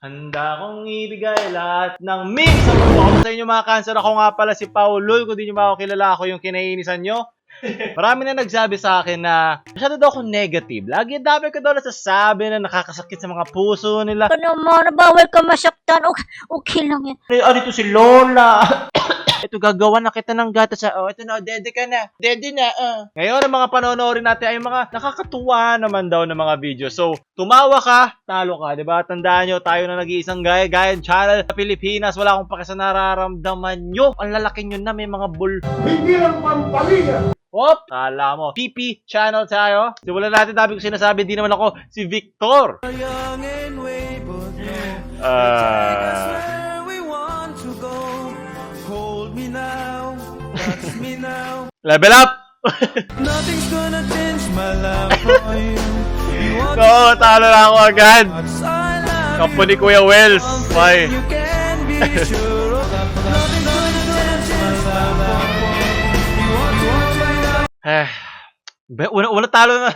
Handa kong ibigay lahat ng mix sa mundo ko sa inyo mga cancer. Ako nga pala si Paulol. Kung di nyo ba ako kilala, ako yung kinainisan nyo. Marami na nagsabi sa akin na masyado daw ako negative. Lagi dami ko daw nasasabi na nakakasakit sa mga puso nila. Ano mo, nabawal ka masaktan. Okay lang yan. Dito si Lola. Ito, gagawa na kita ng gatas. Ito na, dede ka na. Dede na, Ngayon, ang mga panonoorin natin ay mga nakakatuwa naman daw ng mga video. So, tumawa ka, talo ka, diba? Tandaan nyo, tayo na nag-iisang gaya-gayan channel sa Pilipinas. Wala akong pake sa nararamdaman nyo. Ang lalaki nyo na, may mga Hindi lang pampamilya. Hop! Kala mo, PP channel tayo. Simulan natin, dami ko sinasabi, di naman ako si Victor. Level up! Nothing's gonna change my love for you. So, talo na ako agad. Kampo ni Kuya Wells. Why? You can be sure of that. Nothing's gonna change my love for you. You want to watch my love. Una talo na.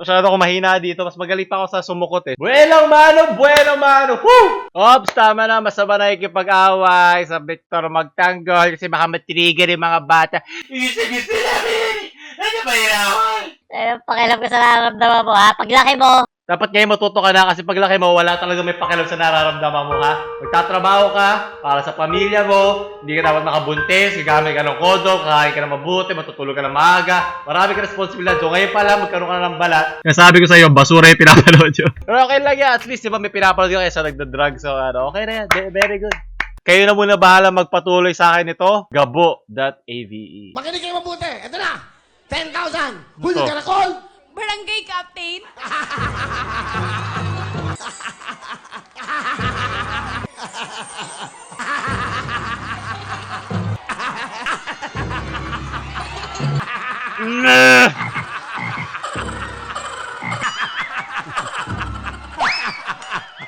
Masyado ako mahina dito. Mas magaling pa ako sa sumukot eh. Buenong mano, buenong mano. Woo! Ops, tama na. Masama na ikipag-away sa Victor magtanggol kasi baka matrigger yung mga bata. Isa-gisa namin! Ano ba yun? Pakialam ka sa nararamdaman mo, ha? Paglaki mo, Dapat ngayon matuto ka na kasi paglaki mo, wala talaga may pakialam sa nararamdaman mo, ha? Magtatrabaho ka para sa pamilya mo, hindi ka dapat makabuntis, gagamit ka ng kodo, kakain ka na mabuti, matutulog ka na maaga, marami ka responsibilidad. So ngayon pala, magkaroon ka na ng balat. Nasabi ko sa iyo, basura yung pinapanood yun. Pero okay lang yan, at least diba may pinapanood yun kaysa nagda-drugs. So okay na yan, very good. Kayo na muna bahala magpatuloy sa akin ito, gabo.ave. Makinig kayo mabuti. Ito na. 10,000. Huli ka na call. Barangay Captain?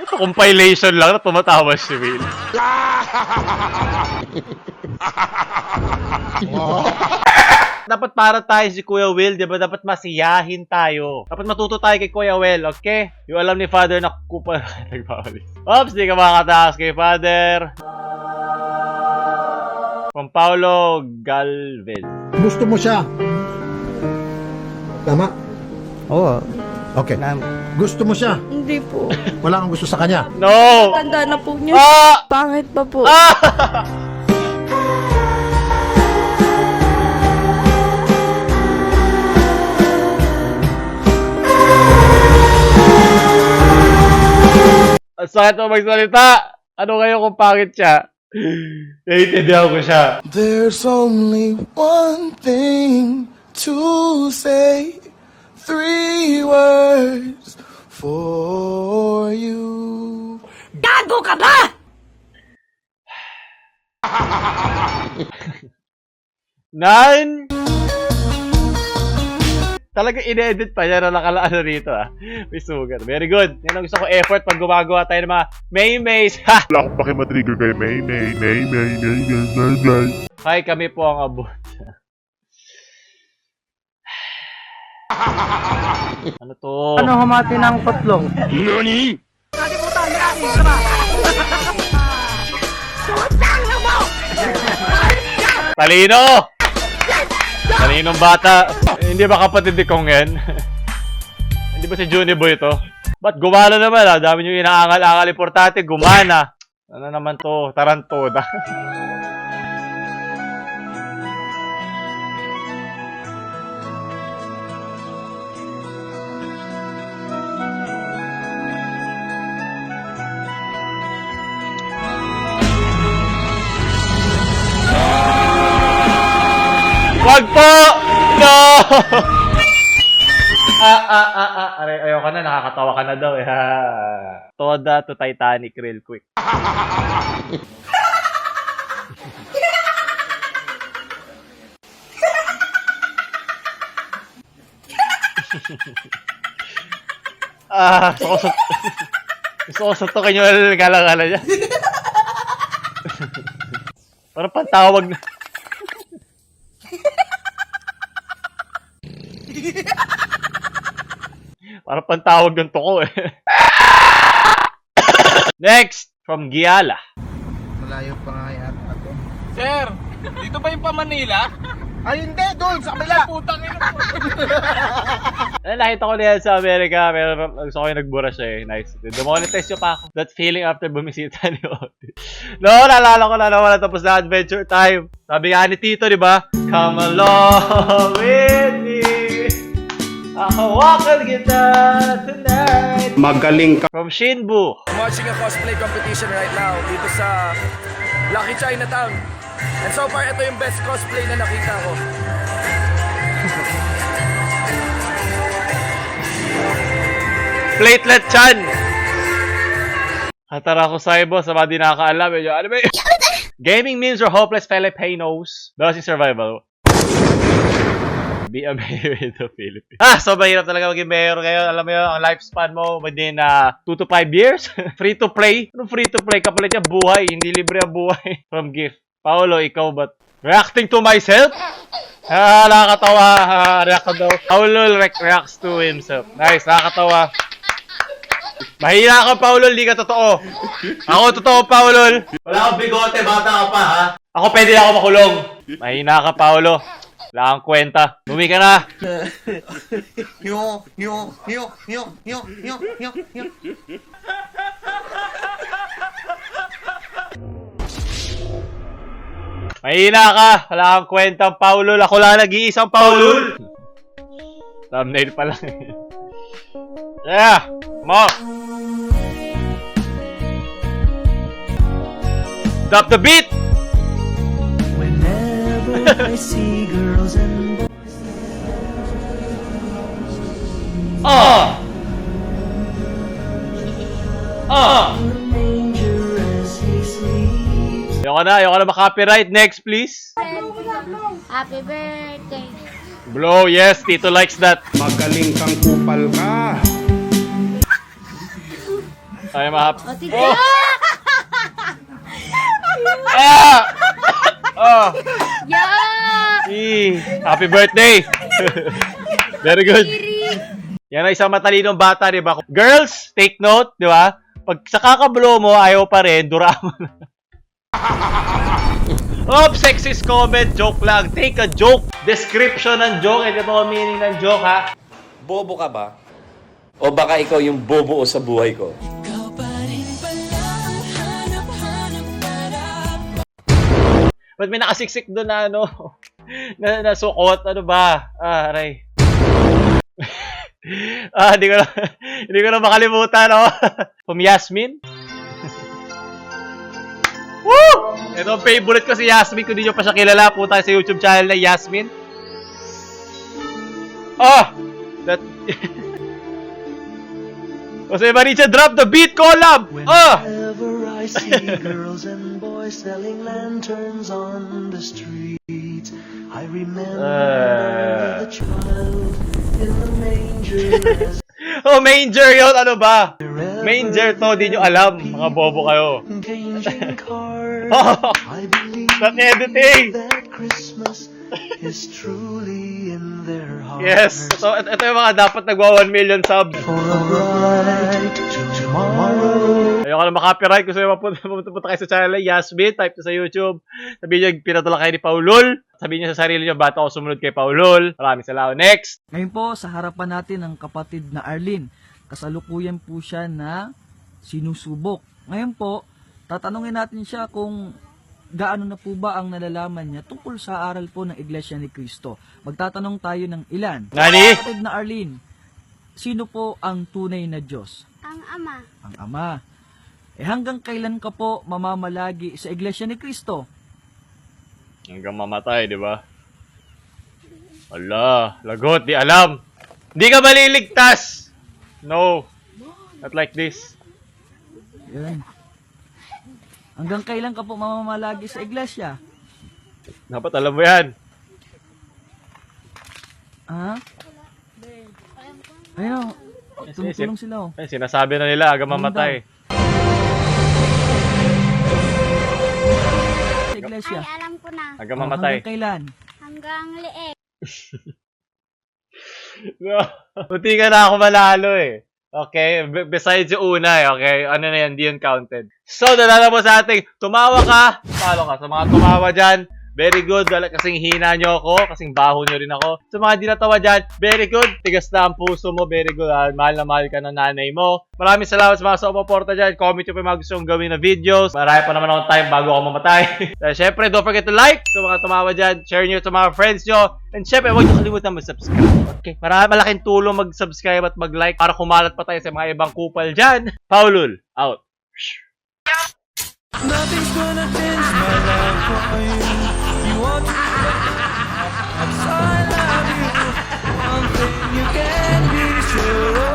Ito compilation lang na tumatawa si Will. Dapat para tayo si Kuya Will, di ba? Dapat masiyahin tayo. Dapat matuto tayo kay Kuya Will, okay? Yung alam ni Father na kupa... Nagpapalis. Oops, di ka makataas kay Father. From Paulo Galvez. Gusto mo siya. Tama? Oo. Okay. Gusto mo siya. Hindi po. Wala kang gusto sa kanya. No! Tanda na po niya. Ah! Pangit pa po. Ah! Ang sakit mo magsalita. Ano kayo kung pangit siya? Naiintindihan ko siya. There's only one thing to say. 3 words for you. gago ka ba? Nine! Talaga in-edit pa niya na nakalaan rito May sugar. Very good. Yan ang gusto ko effort pag gumagawa tayo ng mga may-mays. Ha! Wala akong pakimatrigger kay May. Hi, kami po ang abot. Ano to? Ano humati ng putlong? NANI?! Talino! Talinong bata. Hindi ba kapatid ni Kong yan? Hindi ba si Juni Boy ito? Ba't gumana naman Dami nyo inaangal-angal. Importante, gumana. Ano naman to? Tarantoda. Wag po! No! Ayaw ka na, nakakatawa ka na daw Toda to Titanic real quick. Gusto ko suntukin yung gala-gala niya. Parang pantawag na. Parang pantawag ng toko Next, from Giala. Malayo pa nga yata ako. Sir, dito ba yung pa Manila? Ay, hindi! Doon! Sa kabila! Putang ina. Nakita ko na yan sa Amerika, pero gusto ko yung nagbura siya eh. Nice. Demonetize nyo pa ako. That feeling after bumisita ni Otis. No, naalala ko na naman tapos na Adventure Time. Sabi nga ni Tito, di ba? Come along with me. Akawakan kita tonight. Magaling ka. From Shinbu. Watching a cosplay competition right now dito sa Lucky Chinatown. And so far, ito yung best cosplay na nakita ko. Platelet Chan. Hatara ko sa ibo sa mga di nakakaalam. Medyo, ano ba yun? Gaming memes or hopeless Filipinos. Balancing survival. Be a mayor in the Philippines. So mahirap talaga maging mayor ngayon. Alam mo yun, ang lifespan mo within 2 to 5 years. Free to play. Anong free to play? Kapalit niya buhay. Hindi libre ang buhay. From gift. Paolo, ikaw ba't reacting to myself? Nakakatawa. React daw. Paolo reacts to himself. Nice, nakakatawa. Mahina ka, Paolo. Hindi ka totoo. Ako totoo, Paolo. Wala akong bigote. Bata ka pa, ha? Ako pwede na ako makulong. Mahina ka, Paolo. Wala kang kwenta. Bumi ka na. Mahina ka. Wala kang kwentang Paulol. Ako lang nag-iisang Paulol. Thumbnail pa lang. Yeah. Come on. Stop the beat. Whenever I see girls and boys. Danger as he sleeps. Ayoko na maka-copyright. Next, please. Happy birthday. Blow, yes. Tito likes that. Magaling kang kupal ka. Ay, mahap. O, sige. Ah! Oh. Yeah! Happy birthday! Very good. Yan ang isang matalinong bata, di ba? Girls, take note, di ba? Pag sa kakablo mo, ayaw pa rin, dura mo na. Sexist comment, joke lang. Take a joke. Description ng joke, ito ang meaning ng joke, ha? Bobo ka ba? O baka ikaw yung bobo sa buhay ko? Ba't may nakasiksik doon na ano? na sukot, ano ba? Aray. Hindi ko na makalimutan, oh. From Yasmin. Woo! Ito ang favorite ko si Yasmin. Kung di nyo pa siya kilala, punta sa YouTube channel na Yasmin. That... Jose Maricha, drop the beat collab! Whenever I see girls and boys selling lanterns on the street, I remember the child in the manger. Manger yun! Ano ba? Manger to, di nyo alam. Mga bobo kayo. I believe That editing! that Christmas is truly in their heart. Yes, ito yung mga dapat nagwa 1 million subs. For a bright tomorrow. Ayoko na makapiright. Gusto nyo mapunta kayo sa channel na Yasmin. Type to sa YouTube. Sabihin nyo, pinatulak kayo ni Paulol. Sabihin nyo sa sarili nyo, ba't ako sumunod kay Paulol. Maraming salamat. Next! Ngayon po, sa harapan natin ang kapatid na Arlene. Kasalukuyan po siya na sinusubok. Ngayon po, tatanungin natin siya kung gaano na po ba ang nalalaman niya tungkol sa aral po ng Iglesia ni Cristo. Magtatanong tayo ng ilan. Nani? Kapatid na Arlene, sino po ang tunay na Diyos? Ang ama. Ang Ama. Hanggang kailan ka po mamamalagi sa Iglesia ni Cristo? Hanggang mamatay, di ba? Ala, lagot, di alam. Hindi ka maliligtas. No. Not like this. Yan. Hanggang kailan ka po mamamalagi sa iglesia? Dapat alam mo yan. Ha? Ayun. Tumutulong sila, oh. Ay, sinasabi na nila, hanggang mamatay. Sa iglesia. Ay, alam ko na. Hanggang Oh, mamatay. hanggang kailan? Hanggang lieg. Buti ka na ako manalo eh. Okay? Besides yung una, okay? Ano na yan, di yun counted. So, nalala mo sa ating, tumawa ka, follow ka. Sa mga tumawa dyan, very good. Kasing hina nyo ako, kasing baho nyo rin ako. Sa mga di natawa dyan, very good. Tigas na ang puso mo, very good. Mahal na mahal ka ng nanay mo. Maraming salamat sa mga sumuporta dyan. Comment nyo pa yung mga gusto kong gawin na videos. Marami pa naman akong time bago ako mamatay. Siyempre, don't forget to like sa mga tumawa dyan. Share nyo sa mga friends nyo. And syempre, huwag nyo kalimutan mag-subscribe. Okay? Malaking tulong mag-subscribe at mag-like para kumalat pa tayo sa mga ibang kupal dyan. Paulul, out. Nothing's gonna change my life for you. You want to I love you. One thing you can be sure of.